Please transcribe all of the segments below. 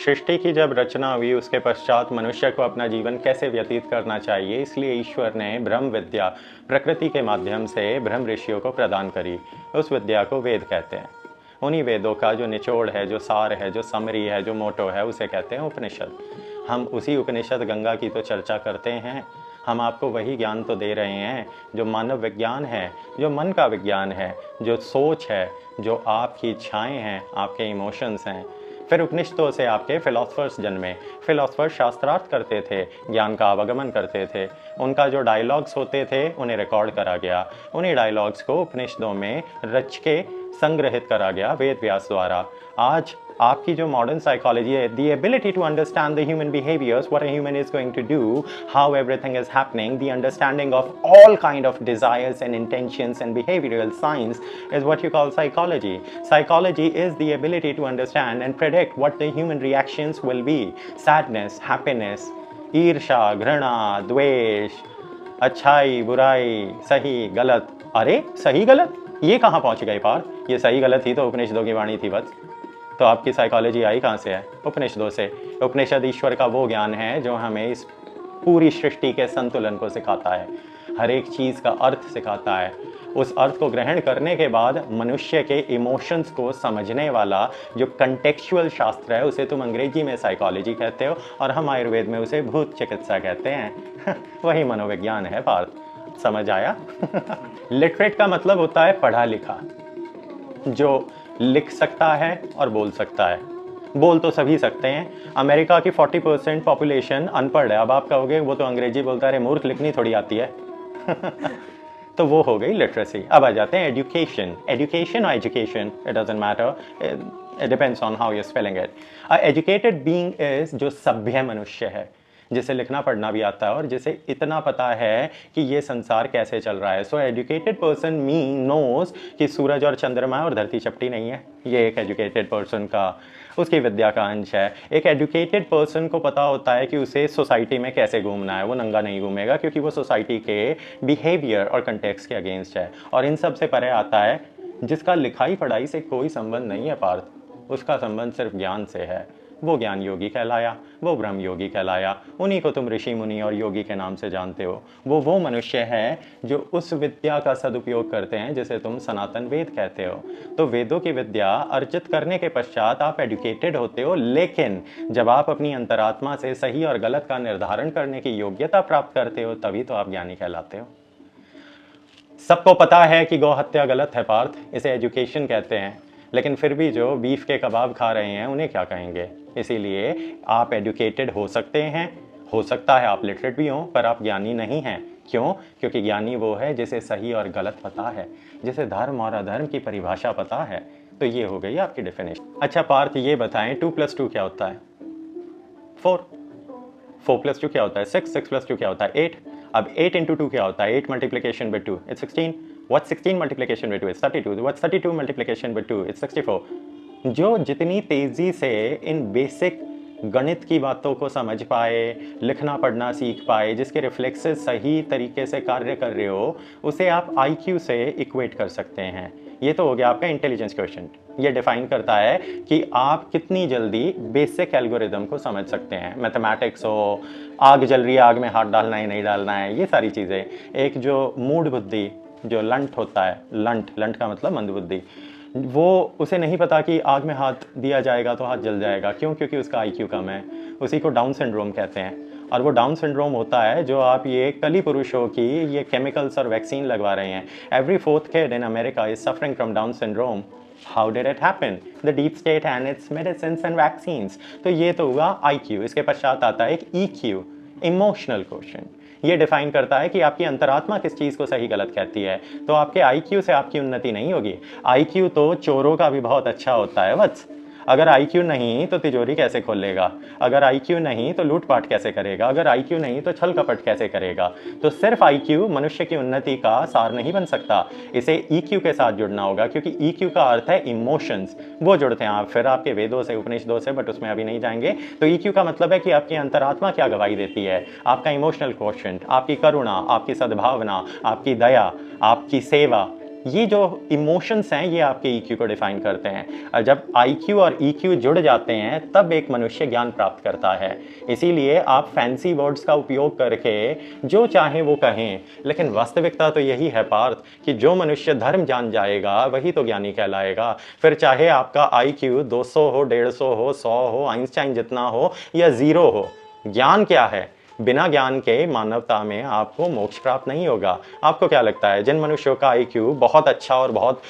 सृष्टि की जब रचना हुई उसके पश्चात मनुष्य को अपना जीवन कैसे व्यतीत करना चाहिए, इसलिए ईश्वर ने ब्रह्म विद्या प्रकृति के माध्यम से ब्रह्म ऋषियों को प्रदान करी। उस विद्या को वेद कहते हैं। उन्हीं वेदों का जो निचोड़ है, जो सार है, जो समरी है, जो मोटो है, उसे कहते हैं उपनिषद। हम उसी उपनिषद गंगा की तो चर्चा करते हैं। हम आपको वही ज्ञान तो दे रहे हैं जो मानव विज्ञान है, जो मन का विज्ञान है, जो सोच है, जो आपकी इच्छाएं हैं, आपके इमोशंस हैं। फिर उपनिषदों से आपके फिलोसफर्स जन्मे। फिलोसफर्स शास्त्रार्थ करते थे, ज्ञान का आवागमन करते थे। उनका जो डायलॉग्स होते थे उन्हें रिकॉर्ड करा गया। उन्हीं डायलॉग्स को उपनिषदों में रच के संग्रहित करा गया वेद व्यास द्वारा। आज आपकी जो मॉडर्न साइकोलॉजी है, the ability to understand the human behaviours, what a human is going to do, how everything is happening, the understanding of all kind of desires and intentions and behavioural science is what you call psychology. Psychology is the ability to understand and predict what the human reactions will be. Sadness, happiness, ईर्षा, घृणा, द्वेष, अच्छाई, बुराई, सही, गलत। अरे सही गलत, ये कहाँ पहुँच गए पार? ये सही गलत ही तो उपनिषदों की वाणी थी बस। तो आपकी साइकोलॉजी आई कहाँ से है? उपनिषदों से। उपनिषद ईश्वर का वो ज्ञान है जो हमें इस पूरी सृष्टि के संतुलन को सिखाता है, हर एक चीज़ का अर्थ सिखाता है। उस अर्थ को ग्रहण करने के बाद मनुष्य के इमोशंस को समझने वाला जो कंटेक्चुअल शास्त्र है, उसे तुम अंग्रेजी में साइकोलॉजी कहते हो और हम आयुर्वेद में उसे भूत चिकित्सा कहते हैं। वही मनोविज्ञान है पार्थ। समझ आया? लिटरेट का मतलब होता है पढ़ा लिखा, जो लिख सकता है और बोल सकता है। बोल तो सभी सकते हैं। अमेरिका की 40% पॉपुलेशन अनपढ़ है। अब आप कहोगे वो तो अंग्रेजी बोलता है, मूर्ख, लिखनी थोड़ी आती है। तो वो हो गई लिटरेसी। अब आ जाते हैं एजुकेशन। एजुकेशन और education, it doesn't matter, it depends on how you spelling it. A educated being is जो सभ्य मनुष्य है, जिसे लिखना पढ़ना भी आता है और जिसे इतना पता है कि ये संसार कैसे चल रहा है। सो एजुकेटेड पर्सन मी नोज कि सूरज और चंद्रमा और धरती चपटी नहीं है। ये एक एजुकेटेड पर्सन का, उसकी विद्या का अंश है। एक एजुकेटेड पर्सन को पता होता है कि उसे सोसाइटी में कैसे घूमना है। वो नंगा नहीं घूमेगा क्योंकि वो सोसाइटी के बिहेवियर और कंटेक्स्ट के अगेंस्ट है। और इन सब से परे आता है जिसका लिखाई पढ़ाई से कोई संबंध नहीं है पार्थ, उसका संबंध सिर्फ ज्ञान से है। वो ज्ञान योगी कहलाया, वो ब्रह्म योगी कहलाया। उन्हीं को तुम ऋषि मुनि और योगी के नाम से जानते हो। वो मनुष्य हैं जो उस विद्या का सदुपयोग करते हैं जिसे तुम सनातन वेद कहते हो। तो वेदों की विद्या अर्जित करने के पश्चात आप एजुकेटेड होते हो, लेकिन जब आप अपनी अंतरात्मा से सही और गलत का निर्धारण करने की योग्यता प्राप्त करते हो तभी तो आप ज्ञानी कहलाते हो। सबको पता है कि गौ हत्या गलत है पार्थ, इसे एजुकेशन कहते हैं, लेकिन फिर भी जो बीफ के कबाब खा रहे हैं उन्हें क्या कहेंगे? इसीलिए आप एजुकेटेड हो सकते हैं, हो सकता है आप लिटरेट भी हों, पर आप ज्ञानी नहीं हैं। क्यों? क्योंकि ज्ञानी वो है जिसे सही और गलत पता है, जिसे धर्म और अधर्म की परिभाषा पता है। तो ये हो गई आपकी डेफिनेशन। अच्छा पार्थ, ये बताएं 2 + 2 क्या होता है? 4। 4 + 2 क्या होता है? 6। 6 + 2 क्या होता है? 8। अब 8 × 2 क्या होता है? 8 multiplication with 2 it's 16। What's 16 multiplication with 2? It's 32. What's 32 multiplication with 2? It's 64. जो जितनी तेज़ी से इन बेसिक गणित की बातों को समझ पाए, लिखना पढ़ना सीख पाए, जिसके रिफ्लेक्सेस सही तरीके से कार्य कर रहे हो, उसे आप IQ से इक्वेट कर सकते हैं। ये तो हो गया आपका इंटेलिजेंस क्वोशिएंट। ये डिफाइन करता है कि आप कितनी जल्दी बेसिक एल्गोरिदम को समझ सकते हैं। मैथमेटिक्स हो, आग जल रही है, आग में हाथ डालना है नहीं डालना है, ये सारी चीज़ें। एक जो मूड बुद्धि, जो लंट होता है, लंट का मतलब मंदबुद्धि, वो उसे नहीं पता कि आग में हाथ दिया जाएगा तो हाथ जल जाएगा। क्यों? क्योंकि उसका IQ कम है। उसी को डाउन सिंड्रोम कहते हैं। और वो डाउन सिंड्रोम होता है जो आप ये कली पुरुषों की ये केमिकल्स और वैक्सीन लगवा रहे हैं। Every 4th kid in America is suffering from Down syndrome. How did it happen? The deep state and its medicines and vaccines. तो ये तो हुआ IQ। इसके पश्चात आता है एक EQ, इमोशनल क्वोशिएंट। ये डिफाइन करता है कि आपकी अंतरात्मा किस चीज़ को सही गलत कहती है। तो आपके IQ से आपकी उन्नति नहीं होगी। IQ तो चोरों का भी बहुत अच्छा होता है वत्स। अगर IQ नहीं तो तिजोरी कैसे खोलेगा? अगर IQ नहीं तो लूटपाट कैसे करेगा? अगर IQ नहीं तो छल कपट कैसे करेगा? तो सिर्फ IQ मनुष्य की उन्नति का सार नहीं बन सकता। इसे EQ के साथ जुड़ना होगा, क्योंकि EQ का अर्थ है इमोशंस। वो जुड़ते हैं आप फिर आपके वेदों से, उपनिषदों से, बट उसमें अभी नहीं जाएंगे। तो EQ का मतलब है कि आपकी अंतरात्मा क्या गवाही देती है, आपका इमोशनल क्वोशिएंट, आपकी करुणा, आपकी सद्भावना, आपकी दया, आपकी सेवा, ये जो इमोशंस हैं ये आपके ईक्यू को डिफाइन करते हैं। और जब आईक्यू और ईक्यू जुड़ जाते हैं तब एक मनुष्य ज्ञान प्राप्त करता है। इसीलिए आप फैंसी वर्ड्स का उपयोग करके जो चाहें वो कहें, लेकिन वास्तविकता तो यही है पार्थ कि जो मनुष्य धर्म जान जाएगा वही तो ज्ञानी कहलाएगा। फिर चाहे आपका आईक्यू 200 हो, 150 हो, 100 हो, आइंस्टाइन जितना हो या 0 हो, ज्ञान क्या है? बिना ज्ञान के मानवता में आपको मोक्ष प्राप्त नहीं होगा। आपको क्या लगता है जिन मनुष्यों का आईक्यू बहुत अच्छा और बहुत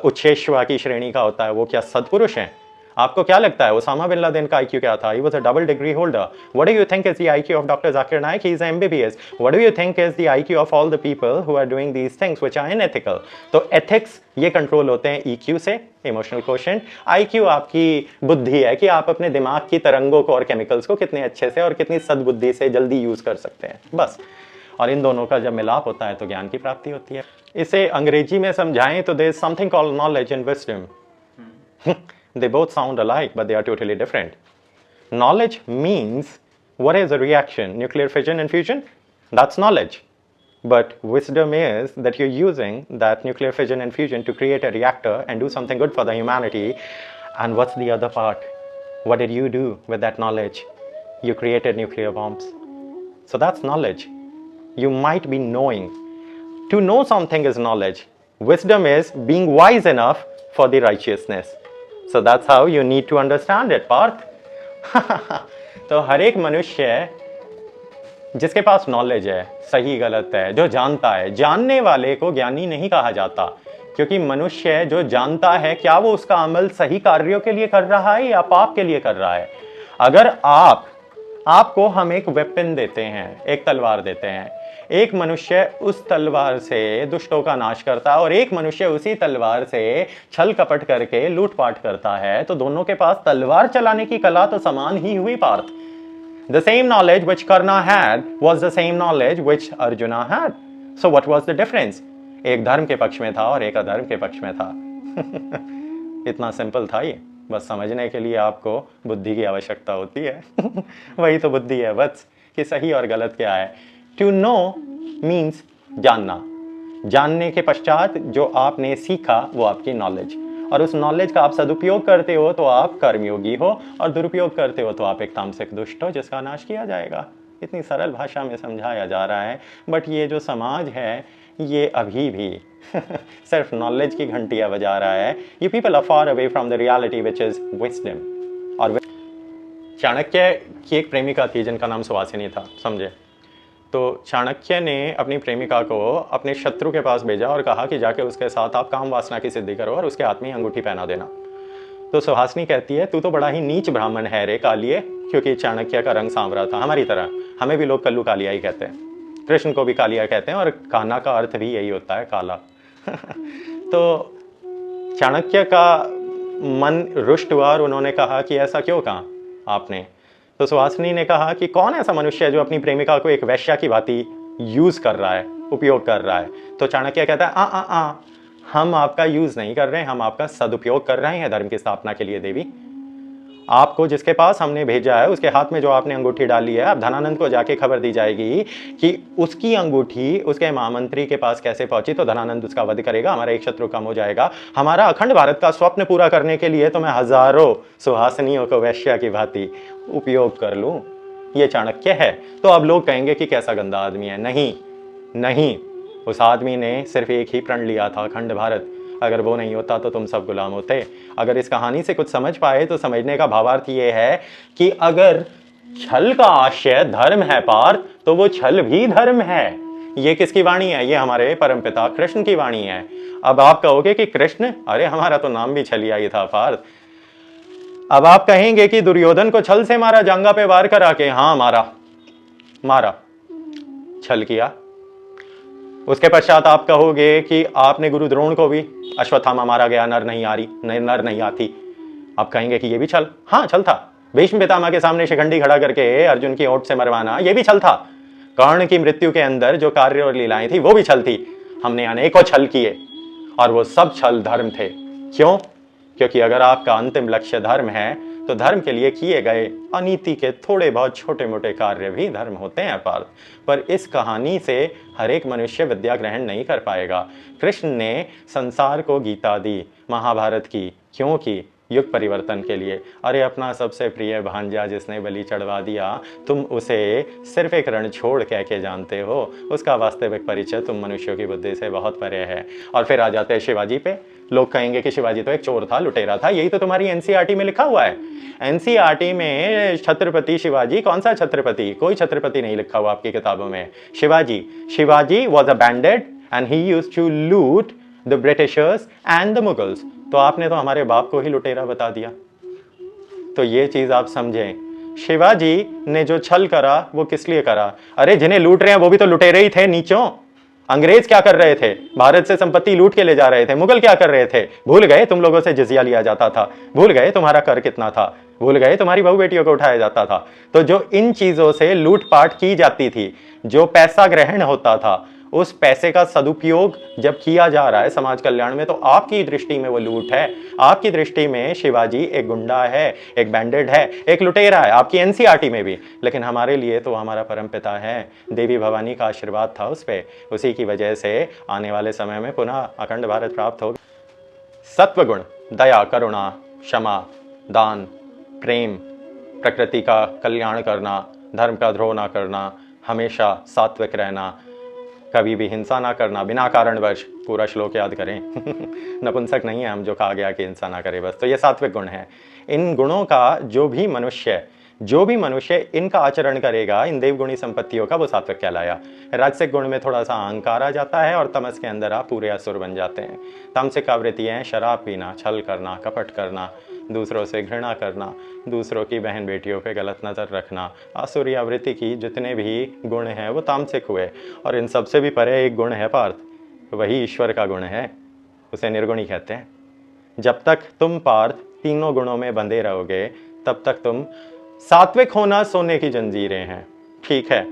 उच्छेश्वा की श्रेणी का होता है वो क्या सत्पुरुष हैं? आपको क्या लगता है ओसामा बिन लादेन का आईक्यू क्या था? He was a double degree holder. What do you think is the IQ of doctor Zakir Naik? He is MBBS. What do you think is the IQ of all the people who are doing these things which are unethical? तो ethics ये control होते हैं EQ से, emotional quotient. IQ आपकी बुद्धि है कि आप अपने दिमाग की तरंगों को और केमिकल्स को कितने अच्छे से और कितनी सद्बुद्धि से जल्दी यूज कर सकते हैं, बस। और इन दोनों का जब मिलाप होता है तो ज्ञान की प्राप्ति होती है। इसे अंग्रेजी में समझाएं तो there is something called knowledge and wisdom. They both sound alike, but they are totally different. Knowledge means what is a reaction? Nuclear fission and fusion? That's knowledge. But wisdom is that you're using that nuclear fission and fusion to create a reactor and do something good for the humanity. And what's the other part? What did you do with that knowledge? You created nuclear bombs. So that's knowledge. You might be knowing. To know something is knowledge. Wisdom is being wise enough for the righteousness. So that's how you need to understand it, Parth. तो हर एक मनुष्य जिसके पास knowledge है, सही गलत है, जो जानता है, जानने वाले को ज्ञानी नहीं कहा जाता, क्योंकि मनुष्य जो जानता है क्या वो उसका अमल सही कार्यों के लिए कर रहा है या पाप के लिए कर रहा है। अगर आपको हम एक वेपन देते हैं, एक तलवार देते हैं, एक मनुष्य उस तलवार से दुष्टों का नाश करता है और एक मनुष्य उसी तलवार से छल कपट करके लूटपाट करता है, तो दोनों के पास तलवार चलाने की कला तो समान ही हुई Partha. The same knowledge which Karna had was the same knowledge which Arjuna had. So what was the difference? एक धर्म के पक्ष में था और एक अधर्म के पक्ष में था। इतना सिंपल था ये। बस समझने के लिए आपको बुद्धि की आवश्यकता होती है। वही तो बुद्धि है बस, कि सही और गलत क्या है। To know means जानना। जानने के पश्चात जो आपने सीखा वो आपकी नॉलेज, और उस नॉलेज का आप सदुपयोग करते हो तो आप कर्मयोगी हो, और दुरुपयोग करते हो तो आप एक तामसिक दुष्ट हो जिसका नाश किया जाएगा। इतनी सरल भाषा में समझाया जा रहा है, बट ये जो समाज है ये अभी भी सिर्फ नॉलेज की घंटियां बजा रहा है। You people are far away from the reality which is wisdom. और चाणक्य की एक प्रेमिका थी जिनका नाम सुवासिनी था, समझे? तो चाणक्य ने अपनी प्रेमिका को अपने शत्रु के पास भेजा और कहा कि जाके उसके साथ आप काम वासना की सिद्धि करो और उसके हाथ में अंगूठी पहना देना। तो सुहासिनी कहती है तू तो बड़ा ही नीच ब्राह्मण है रे कालिए, क्योंकि चाणक्य का रंग सांवरा था। हमारी तरह हमें भी लोग कल्लू कालिया ही कहते हैं, कृष्ण को भी कालिया कहते हैं, और कान्हा का अर्थ भी यही होता है, काला। तो चाणक्य का मन रुष्ट हुआ और उन्होंने कहा कि ऐसा क्यों कहा आपने? तो सुहासिनी ने कहा कि कौन ऐसा मनुष्य है जो अपनी प्रेमिका को एक वैश्या की भांति यूज कर रहा है, उपयोग कर रहा है? तो चाणक्य कहता है हम आपका यूज नहीं कर रहे हैं, हम आपका सदुपयोग कर रहे हैं धर्म की स्थापना के लिए। देवी, आपको जिसके पास हमने भेजा है उसके हाथ में जो आपने अंगूठी डाली है, अब धनानंद को जाके खबर दी जाएगी कि उसकी अंगूठी उसके महामंत्री के पास कैसे पहुंची, तो धनानंद उसका वध करेगा, हमारा एक शत्रु कम हो जाएगा। हमारा अखंड भारत का स्वप्न पूरा करने के लिए तो मैं हजारों सुहासिनियों को वैश्या की भांति उपयोग कर लूं। ये चाणक्य है। तो अब लोग कहेंगे कि कैसा गंदा आदमी है। नहीं, उस आदमी ने सिर्फ एक ही प्रण लिया था, अखंड भारत। अगर वो नहीं होता तो तुम सब गुलाम होते। अगर इस कहानी से कुछ समझ पाए तो समझने का भावार्थ ये है कि अगर छल का आशय धर्म है पार्थ, तो वो छल भी धर्म है। ये किसकी वाणी है? ये हमारे परमपिता कृष्ण की वाणी है। अब आप कहोगे कि कृष्ण, अरे हमारा तो नाम भी छलिया ही था पार्थ। अब आप कहेंगे कि दुर्योधन को छल से मारा, जांगा पे वार करा के। हाँ, मारा, छल किया। उसके पश्चात आप कहोगे कि आपने गुरु द्रोण को भी अश्वत्थामा मारा गया, नर नहीं आती। आप कहेंगे कि ये भी छल। हाँ, छल था। भीष्म पितामह के सामने शिखंडी खड़ा करके अर्जुन की ओट से मरवाना, ये भी छल था। कर्ण की मृत्यु के अंदर जो कार्य और लीलाएं थी वो भी छल थी। हमने अनेकों छल किए और वो सब छल धर्म थे। क्यों? क्योंकि अगर आपका अंतिम लक्ष्य धर्म है तो धर्म के लिए किए गए अनीति के थोड़े बहुत छोटे मोटे कार्य भी धर्म होते हैं पार्थ। पर इस कहानी से हर एक मनुष्य विद्या ग्रहण नहीं कर पाएगा। कृष्ण ने संसार को गीता दी, महाभारत की, क्यों की? युग परिवर्तन के लिए। अरे अपना सबसे प्रिय भांजा जिसने बलि चढ़वा दिया, तुम उसे सिर्फ एक रणछोड़ कह के जानते हो, उसका वास्तविक परिचय तुम मनुष्यों की बुद्धि से बहुत परे है। और फिर आ जाते हैं शिवाजी पे। लोग कहेंगे कि शिवाजी तो एक चोर था, लुटेरा था। यही तो तुम्हारी एनसीईआरटी में लिखा हुआ है। एनसीईआरटी में छत्रपति शिवाजी, कौन सा छत्रपति? कोई छत्रपति नहीं लिखा हुआ आपकी किताबों में। Shivaji was a bandit and he used to loot the Britishers and the Mughals. तो आपने तो हमारे बाप को ही लुटेरा बता दिया। तो ये चीज आप समझें। शिवाजी ने जो छल करा वो किस लिए करा? अरे जिन्हें लूट रहे हैं वो भी तो लुटेरे ही थे नीचों। अंग्रेज क्या कर रहे थे? भारत से संपत्ति लूट के ले जा रहे थे। मुगल क्या कर रहे थे? भूल गए तुम लोगों से जिजिया लिया जाता था? भूल गए तुम्हारा कर कितना था? भूल गए तुम्हारी बहू बेटियों को उठाया जाता था? तो जो इन चीजों से लूटपाट की जाती थी, जो पैसा ग्रहण होता था, उस पैसे का सदुपयोग जब किया जा रहा है समाज कल्याण में, तो आपकी दृष्टि में वो लूट है। आपकी दृष्टि में शिवाजी एक गुंडा है, एक बैंडेड है, एक लुटेरा है, आपकी एनसीईआरटी में भी। लेकिन हमारे लिए तो हमारा परमपिता है। देवी भवानी का आशीर्वाद था उस पे। उसी की वजह से आने वाले समय में पुनः अखंड भारत प्राप्त होगा। सत्वगुण, दया, करुणा, क्षमा, दान, प्रेम, प्रकृति का कल्याण करना, धर्म का द्रोह ना करना, हमेशा सात्विक रहना, कभी भी हिंसा ना करना बिना कारणवश। पूरा श्लोक याद करें। नपुंसक नहीं है हम जो कहा गया कि हिंसा ना करे बस। तो ये सात्विक गुण है। इन गुणों का जो भी मनुष्य इनका आचरण करेगा, इन देवगुणी संपत्तियों का, वो सात्विक कहलाया। राजसिक गुण में थोड़ा सा अहंकार आ जाता है और तमस के अंदर आप पूरे असुर बन जाते हैं। तामसिक आवृत्तियां हैं शराब पीना, छल करना, कपट करना, दूसरों से घृणा करना, दूसरों की बहन बेटियों पे गलत नज़र रखना। आसुरी आवृत्ति की जितने भी गुण हैं वो तामसिक हुए। और इन सबसे भी परे एक गुण है पार्थ, वही ईश्वर का गुण है, उसे निर्गुणी कहते हैं। जब तक तुम पार्थ तीनों गुणों में बंधे रहोगे तब तक तुम, सात्विक होना सोने की जंजीरें हैं, ठीक है,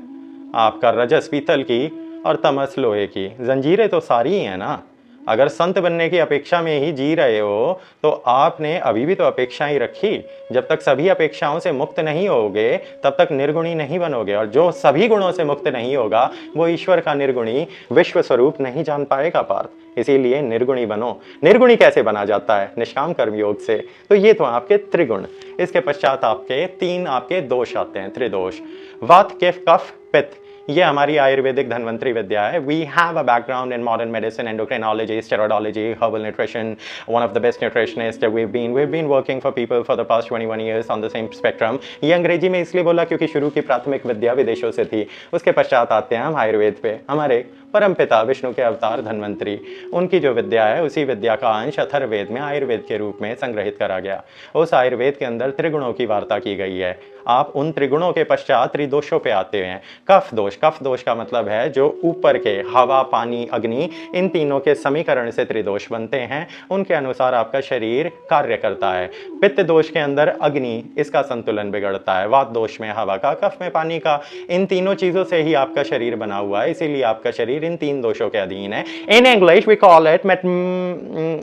आपका रजस पीतल की और तमस लोहे की। जंजीरें तो सारी ही हैं ना। अगर संत बनने की अपेक्षा में ही जी रहे हो तो आपने अभी भी तो अपेक्षा ही रखी। जब तक सभी अपेक्षाओं से मुक्त नहीं होगे तब तक निर्गुणी नहीं बनोगे। और जो सभी गुणों से मुक्त नहीं होगा वो ईश्वर का निर्गुणी विश्व स्वरूप नहीं जान पाएगा पार्थ। इसीलिए निर्गुणी बनो। निर्गुणी कैसे बना जाता है? निष्काम कर्म योग से। तो ये तो आपके त्रिगुण। इसके पश्चात आपके तीन आपके दोष आते हैं, त्रिदोष। वात, कफ, पित्त। ये हमारी आयुर्वेदिक धन्वंतरी विद्या है। We have a background in modern medicine, endocrinology, steroidology, herbal nutrition. One of the best nutritionist we've been working for people for the past 21 years on the same spectrum। ये अंग्रेजी में इसलिए बोला क्योंकि शुरू की प्राथमिक विद्या विदेशों से थी। उसके पश्चात आते हैं हम आयुर्वेद पे। हमारे परमपिता विष्णु के अवतार धन्वंतरी, उनकी जो विद्या है उसी विद्या का अंश अथर्ववेद में आयुर्वेद के रूप में संग्रहित करा गया। उस आयुर्वेद के अंदर त्रिगुणों की वार्ता की गई है। आप उन त्रिगुणों के पश्चात त्रिदोषों पे आते हैं। कफ दोष। कफ दोष का मतलब है जो ऊपर के हवा, पानी, अग्नि, इन तीनों के समीकरण से त्रिदोष बनते हैं, उनके अनुसार आपका शरीर कार्य करता है। पित्त दोष के अंदर अग्नि, इसका संतुलन बिगड़ता है। वात दोष में हवा का, कफ में पानी का। इन तीनों चीजों से ही आपका शरीर बना हुआ है, इसीलिए आपका शरीर इन तीन दोषों के अधीन है। In English we call it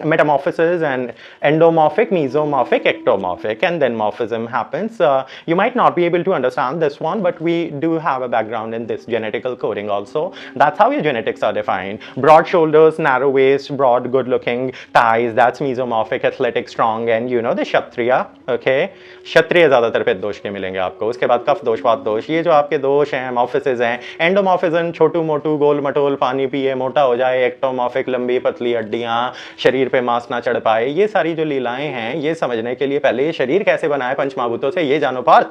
metamorphosis and endomorphic, mesomorphic, ectomorphic, and then morphism happens. You might not be able to understand this one, but we do have a background in this genetical coding also. That's how your genetics are defined. Broad shoulders, narrow waist, broad, good-looking thighs. That's mesomorphic, athletic, strong, and you know the Kshatriya. Okay, क्षत्रिय ज्यादातर पित्त दोष के मिलेंगे आपको। उसके बाद कफ दोष, वात दोष। ये जो आपके दोष हैं, मॉर्फिसेस हैं। एंडोमॉर्फिज्म, छोटू मोटू, गोल मटोल, पानी पिए, मोटा हो जाए। एक्टोमॉर्फिक, लंबी पतली हड्डियां, शरीर पे मांस ना चढ़ पाए। ये सारी जो लीलाएं हैं, ये समझने के लिए पहले ये शरीर कैसे बना है पंचमहाभूतों से ये जानो पार्थ।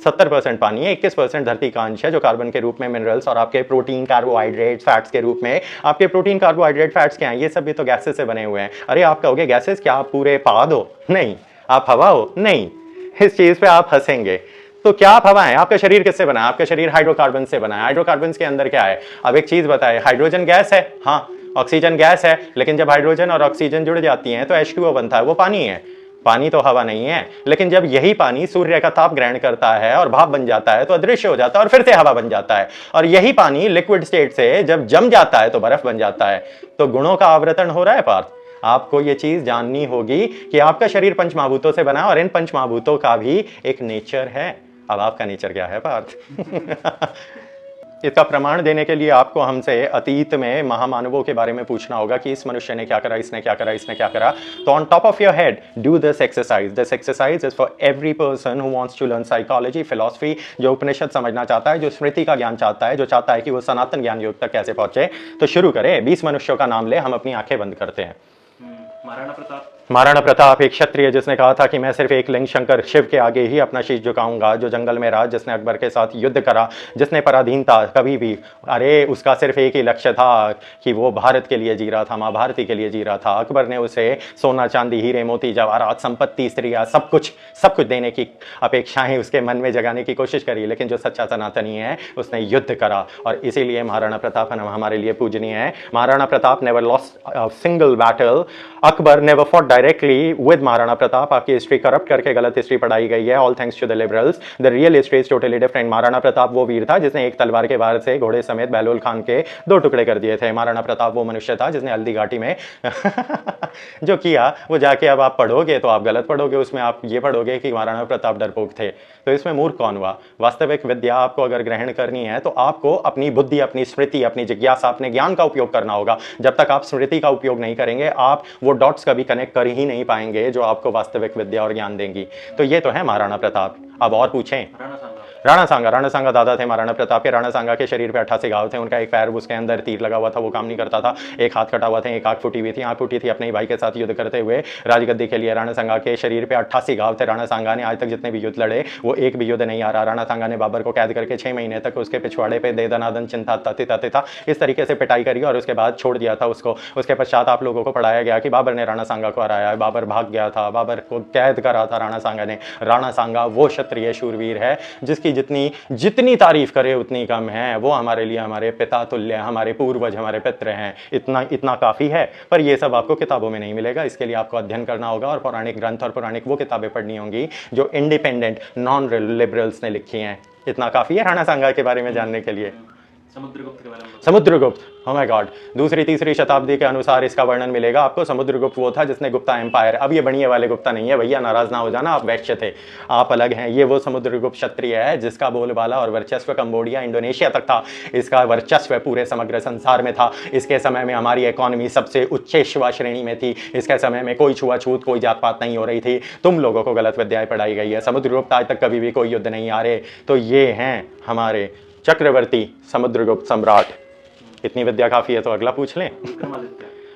70% पानी है, 21% धरती का अंश है जो कार्बन के रूप में मिनरल्स, और आपके प्रोटीन, कार्बोहाइड्रेट्स, फैट्स के रूप में। आपके प्रोटीन, कार्बोहाइड्रेट, फैट्स क्या हैं? ये सब भी तो गैसेस से बने हुए हैं। अरे आप कहोगे गैसेस क्या आप पूरे पाद हो? नहीं। आप हवा हो? नहीं। इस चीज पे आप हंसेंगे। तो क्या आप हवा है? आपका शरीर किससे बना है? आपका शरीर हाइड्रोकार्बन से बना है। हाइड्रोकार्बन के अंदर क्या है? अब एक चीज बताए, हाइड्रोजन गैस है, हाँ, ऑक्सीजन गैस है, लेकिन जब हाइड्रोजन और ऑक्सीजन जुड़ जाती हैं तो H2O बनता है, वो पानी है। पानी तो हवा नहीं है। लेकिन जब यही पानी सूर्य का ताप ग्रहण करता है और भाप बन जाता है तो अदृश्य हो जाता है और फिर से हवा बन जाता है। और यही पानी लिक्विड स्टेट से जब जम जाता है तो बर्फ बन जाता है। तो गुणों का आवृतन हो रहा है पार्थ। आपको ये चीज जाननी होगी कि आपका शरीर पंच महाभूतों से बना है और इन पंच महाभूतों का भी एक नेचर है। अब आपका नेचर क्या है पार्थ? इसका प्रमाण देने के लिए आपको हमसे अतीत में महामानवों के बारे में पूछना होगा कि इस मनुष्य ने क्या करा, इसने क्या करा, इसने क्या करा। तो on top of your head do this exercise. This exercise is for every person who wants to learn psychology, philosophy, जो उपनिषद समझना चाहता है, जो स्मृति का ज्ञान चाहता है, जो चाहता है कि वो सनातन ज्ञान योग तक कैसे पहुंचे। तो शुरू करें। 20 मनुष्यों का नाम ले, हम अपनी आंखें बंद करते हैं। महाराणा प्रताप। महाराणा प्रताप एक क्षत्रिय जिसने कहा था कि मैं सिर्फ एक लिंग शंकर शिव के आगे ही अपना शीश झुकाऊंगा, जो जंगल में रहा, जिसने अकबर के साथ युद्ध करा, जिसने पराधीनता कभी भी, अरे उसका सिर्फ एक ही लक्ष्य था कि वो भारत के लिए जी रहा था, माँ भारती के लिए जी रहा था। अकबर ने उसे सोना चांदी हीरे मोती जवाहरात संपत्ति स्त्रियां सब कुछ देने की अपेक्षाएं उसके मन में जगाने की कोशिश करी, लेकिन जो सच्चा सनातनी है उसने युद्ध करा और इसीलिए महाराणा प्रताप हमारे लिए पूजनीय है। Maharana Pratap never lost single battle. Akbar never fought directly with Maharana Pratap. आपकी हिस्ट्री करप्ट करके गलत हिस्ट्री पढ़ाई गई है, all thanks to the liberals. The real history is totally different. Maharana Pratap वो वीर था जिसने एक तलवार के वार से घोड़े समेत बहलोल खान के 2 टुकड़े कर दिए थे। महाराणा प्रताप वो मनुष्य था जिसने हल्दी घाटी में जो किया वो जाके अब आप पढ़ोगे तो आप गलत पढ़ोगे, उसमें आप ये पढ़ोगे कि महाराणा प्रताप डरपोक थे। तो इसमें मूर्ख कौन हुआ? वास्तविक विद्या आपको अगर ग्रहण करनी है तो आपको अपनी बुद्धि, अपनी स्मृति, अपनी जिज्ञासा, अपने ज्ञान का उपयोग करना होगा। जब तक आप स्मृति का उपयोग नहीं करेंगे आप वो डॉट्स कभी कनेक्ट कर ही नहीं पाएंगे जो आपको वास्तविक विद्या और ज्ञान देंगी। तो ये तो है महाराणा प्रताप। अब और पूछें। राणा सांगा दादा थे महाराणा प्रताप के। राणा सांगा के शरीर पे 88 घाव थे। उनका एक पैर उसके अंदर तीर लगा हुआ था, वो काम नहीं करता था। एक हाथ कटा हुआ था, एक आंख फूटी हुई थी। आंख फूटी थी अपने भाई के साथ युद्ध करते हुए राजगद्दी के लिए। राणा सांगा के शरीर पे 88 घाव थे। राणा सांगा ने आज तक जितने भी युद्ध लड़े वो एक भी युद्ध नहीं आ रहा। राणा सांगा ने बाबर को कैद करके 6 महीने तक उसके पिछवाड़े पे दे दनादन चिंता था इस तरीके से पिटाई करी और उसके बाद छोड़ दिया था उसको। उसके पश्चात आप लोगों को पढ़ाया गया कि बाबर ने राणा सांगा को हराया, बाबर भाग गया था, बाबर को कैद करा था राणा सांगा ने। राणा सांगा वो क्षत्रिय शूरवीर है जिसकी जितनी तारीफ करे उतनी कम है। वो हमारे लिए हमारे पिता तुल्य, हमारे पूर्वज, हमारे पितृ हैं। इतना काफी है। पर ये सब आपको किताबों में नहीं मिलेगा। इसके लिए आपको अध्ययन करना होगा और पौराणिक ग्रंथ और पौराणिक वो किताबें पढ़नी होंगी जो इंडिपेंडेंट नॉन लिबरल्स ने लिखी हैं। इतना काफी है राणा सांगा के बारे में जानने के लिए। समुद्रगुप्त के बारे में। समुद्रगुप्त, ओह माय गॉड, 2री-3री शताब्दी के अनुसार इसका वर्णन मिलेगा आपको। समुद्रगुप्त वो था जिसने गुप्ता एम्पायर, अब ये बनिए वाले गुप्ता नहीं है भैया, नाराज ना हो जाना, आप वैश्य थे, आप अलग हैं। ये वो समुद्रगुप्त क्षत्रिय है जिसका बोलबाला और वर्चस्व कंबोडिया, इंडोनेशिया तक था। इसका वर्चस्व पूरे समग्र संसार में था। इसके समय में हमारी इकोनॉमी सबसे उच्च छुआ श्रेणी में थी। इसके समय में कोई छुआछूत, कोई जात पात नहीं हो रही थी। तुम लोगों को गलत विद्याएं पढ़ाई गई है। समुद्रगुप्त आज तक कभी भी कोई युद्ध नहीं आ रहे। तो ये हैं हमारे चक्रवर्ती समुद्रगुप्त सम्राट। इतनी विद्या काफी है। तो अगला पूछ लें।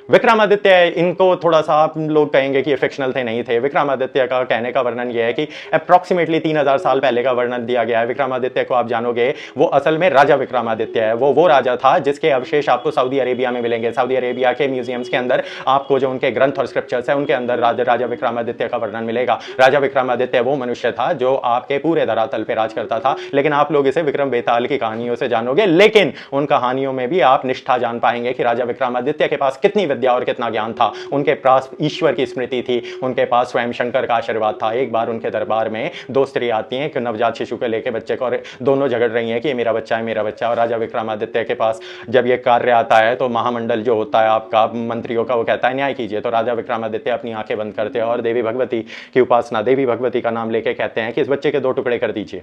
विक्रमादित्य, इनको थोड़ा सा आप लोग कहेंगे कि ये फिक्शनल थे, नहीं थे। विक्रमादित्य का कहने का वर्णन ये है कि अप्रॉक्सीमेटली 3000 साल पहले का वर्णन दिया गया है। विक्रमादित्य को आप जानोगे वो असल में राजा विक्रमादित्य है। वो राजा था जिसके अवशेष आपको सऊदी अरेबिया में मिलेंगे। सऊदी अरेबिया के म्यूजियम्स के अंदर आपको जो उनके ग्रंथ और स्क्रिप्चर्स है उनके अंदर राजा विक्रमादित्य का वर्णन मिलेगा। राजा विक्रमादित्य वो मनुष्य था जो आपके पूरे धरातल पे राज करता था। लेकिन आप लोग इसे विक्रम बेताल की कहानियों से जानोगे, लेकिन उन कहानियों में भी आप निष्ठा जान पाएंगे कि राजा विक्रमादित्य के पास कितनी विद्या और कितना ज्ञान था। उनके पास ईश्वर की स्मृति थी, उनके पास स्वयं शंकर का आशीर्वाद था। एक बार उनके दरबार में 2 स्त्री आती हैं, एक नवजात शिशु को लेकर बच्चे को, और दोनों झगड़ रही हैं कि ये मेरा बच्चा है, मेरा बच्चा। और राजा विक्रमादित्य के पास जब ये कार्य आता है तो महामंडल जो होता है आपका मंत्रियों का, वो कहता है न्याय कीजिए। तो राजा विक्रमादित्य अपनी आंखें बंद करते हैं और देवी भगवती की उपासना, देवी भगवती का नाम लेके कहते हैं कि इस बच्चे के 2 टुकड़े कर दीजिए।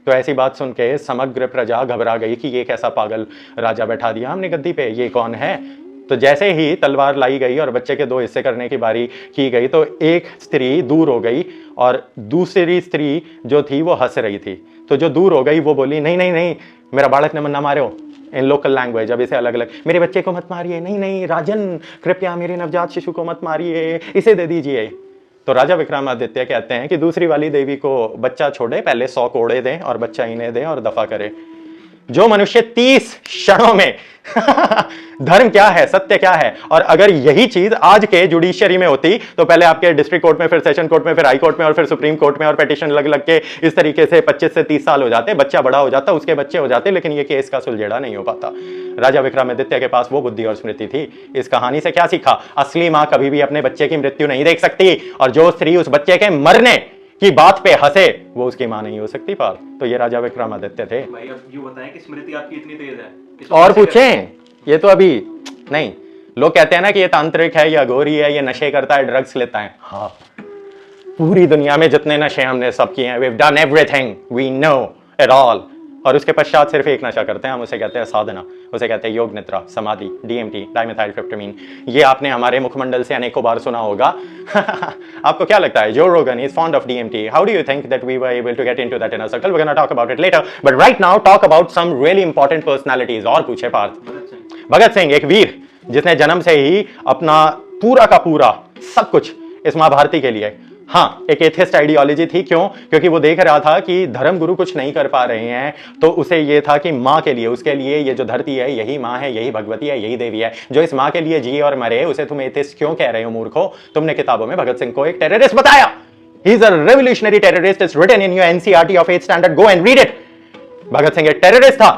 तो ऐसी बात सुन के समग्र प्रजा घबरा गई कि ये कैसा पागल राजा बैठा दिया हमने गद्दी पे, ये कौन है। तो जैसे ही तलवार लाई गई और बच्चे के 2 हिस्से करने की बारी की गई तो एक स्त्री दूर हो गई और दूसरी स्त्री जो थी वो हंस रही थी। तो जो दूर हो गई वो बोली नहीं नहीं नहीं, मेरा बालक ने ना मारो, इन लोकल लैंग्वेज। अब इसे अलग अलग, मेरे बच्चे को मत मारिए, नहीं नहीं राजन कृपया मेरे नवजात शिशु को मत मारिए, इसे दे दीजिए। तो राजा विक्रमादित्य कहते हैं कि दूसरी वाली देवी को बच्चा छोड़े, पहले 100 कोड़े दें और बच्चा इन्हें दें और दफा करें। जो मनुष्य 30 क्षणों में धर्म क्या है, सत्य क्या है, और अगर यही चीज आज के जुडिशरी में होती तो पहले आपके डिस्ट्रिक्ट कोर्ट में, फिर सेशन कोर्ट में, फिर हाई कोर्ट में और फिर सुप्रीम कोर्ट में, और पिटीशन लग लग के इस तरीके से 25 से 30 साल हो जाते, बच्चा बड़ा हो जाता, उसके बच्चे हो जाते, लेकिन ये केस का सुलझेड़ा नहीं हो पाता। राजा विक्रमादित्य के पास वो बुद्धि और स्मृति थी। इस कहानी से क्या सीखा? असली मां कभी भी अपने बच्चे की मृत्यु नहीं देख सकती, और जो स्त्री उस बच्चे के मरने की बात पे हंसे वो उसकी मां नहीं हो सकती पाल। तो ये राजा विक्रमादित्य थे। भाई अब यूं बताएं कि स्मृति आपकी इतनी तेज है, और पूछें, ये तो अभी नहीं, लोग कहते हैं ना कि ये तांत्रिक है, या गोरी है, ये नशे करता है, ड्रग्स लेता है। हाँ, पूरी दुनिया में जितने नशे हमने सब किए हैं, we've done everything, we know it all। और उसके पश्चात सिर्फ एक नशा करते हैं हम, उसे कहते हैं साधना, उसे कहते हैं योग निद्रा, समाधि, DMT, डाइमेथाइलट्रिप्टामाइन। ये आपने हमारे मुखमंडल से अनेकों बार सुना होगा। आपको क्या लगता है? जो रोगन is fond of DMT, how do you think that we were able to get into that inner circle? We're going to talk about it later, but right now talk about some really important personalities। और पूछे पार्थ। भगत सिंह, एक वीर जिसने जन्म से ही अपना पूरा का पूरा सब कुछ इस माँ भारती के लिए। हाँ, एक एथिस्ट आइडियोलॉजी थी। क्यों? क्योंकि वो देख रहा था कि धर्म गुरु कुछ नहीं कर पा रहे हैं, तो उसे ये था कि माँ के लिए, उसके लिए ये जो धरती है यही माँ है, यही भगवती है, यही देवी है। जो इस माँ के लिए जिए और मरे, उसे तुम एथिस्ट क्यों कह रहे हो मूर्खो? तुमने किताबों में भगत सिंह को एक टेररिस्ट बताया। He is a revolutionary terrorist, it's written in your NCERT of 8th standard, go and read it. Bhagat Singh एक टेररिस्ट था,